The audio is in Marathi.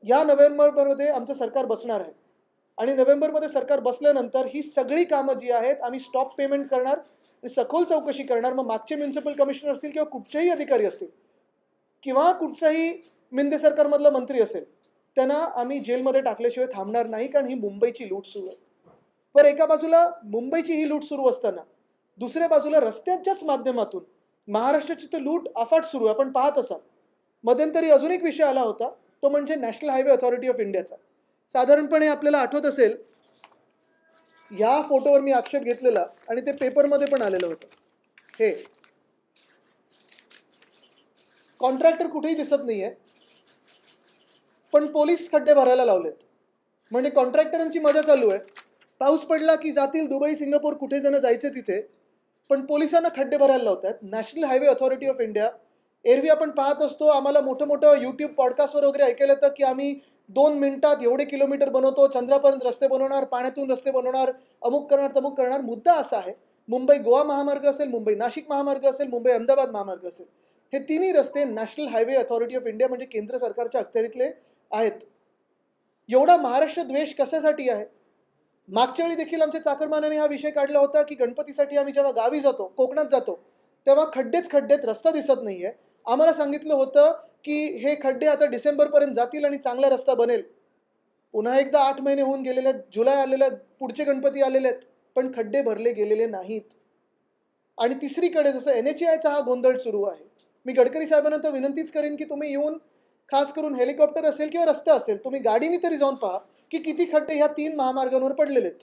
या नोव्हेंबरमध्ये आमचं सरकार बसणार आहे आणि नोव्हेंबरमध्ये सरकार बसल्यानंतर ही सगळी कामं जी आहेत आम्ही स्टॉप पेमेंट करणार आणि सखोल चौकशी करणार. मग मागचे म्युनिसिपल कमिशनर असतील किंवा कुठचेही अधिकारी असतील किंवा कुठचाही मिंदे सरकारमधला मंत्री असेल, त्यांना आम्ही जेलमध्ये टाकल्याशिवाय थांबणार नाही, कारण ही मुंबईची लूट सुरू आहे. पण एका बाजूला मुंबईची ही लूट सुरू असताना दुसऱ्या बाजूला रस्त्यांच्याच माध्यमातून महाराष्ट्राची तर लूट अफाट सुरू आहे. आपण पाहत असाल. मध्यंतरी अजून एक विषय आला होता, तो म्हणजे नॅशनल हायवे अथॉरिटी ऑफ इंडियाचा. साधारणपणे आपल्याला आठवत असेल, या फोटोवर मी आक्षेप घेतलेला आणि ते पेपरमध्ये पण आलेलं होतं. हे कॉन्ट्रॅक्टर कुठेही दिसत नाहीये, पण पोलीस खड्डे भरायला लावलेत. म्हणजे कॉन्ट्रॅक्टरांची मजा चालू आहे. पाऊस पडला की जातील दुबई, सिंगापूर कुठे त्यांना जायचं तिथे. पण पोलिसांना खड्डे भरायला लावतात. National highway authority of India, एरवी आपण पाहत असतो, आम्हाला मोठं-मोठं YouTube पॉडकास्टवर वगैरे ऐकायला येतं, की आम्ही 2 मिनिटात एवढे किलोमीटर बनवतो, चंद्रापर्यंत रस्ते बनवणार, पाण्यातून रस्ते बनवणार, अमुक करणार, तमुक करणार. मुद्दा असा आहे, मुंबई गोवा महामार्ग असेल, मुंबई नाशिक महामार्ग असेल, मुंबई अहमदाबाद महामार्ग असेल. हे तिन्ही रस्ते national highway authority of India म्हणजे केंद्र सरकारच्या अखत्यारीतले आहेत. एवढा महाराष्ट्र द्वेष कशासाठी आहे? मागच्या वेळी देखील आमच्या चाकरमान्याने हा विषय काढला होता, की गणपतीसाठी आम्ही जेव्हा गावी जातो, कोकणात जातो, तेव्हा खड्डेच खड्डेत, रस्ता दिसत नाहीये. आम्हाला सांगितलं होतं, की हे खड्डे आता डिसेंबरपर्यंत जातील आणि चांगला रस्ता बनेल. पुन्हा एकदा 8 महिने होऊन गेलेले आहेत. जुलै आलेला आहे, पुढचे गणपती आलेले आहेत, पण खड्डे भरले गेलेले नाहीत. आणि तिसरीकडे जसं NHAIचा हा गोंधळ सुरू आहे. मी गडकरी साहेबांना तर विनंतीच करीन, की तुम्ही येऊन खास करून हेलिकॉप्टर असेल किंवा रस्ता असेल, तुम्ही गाडीने तरी जाऊन पहा, की किती खड्डे ह्या 3 महामार्गांवर पडलेले आहेत.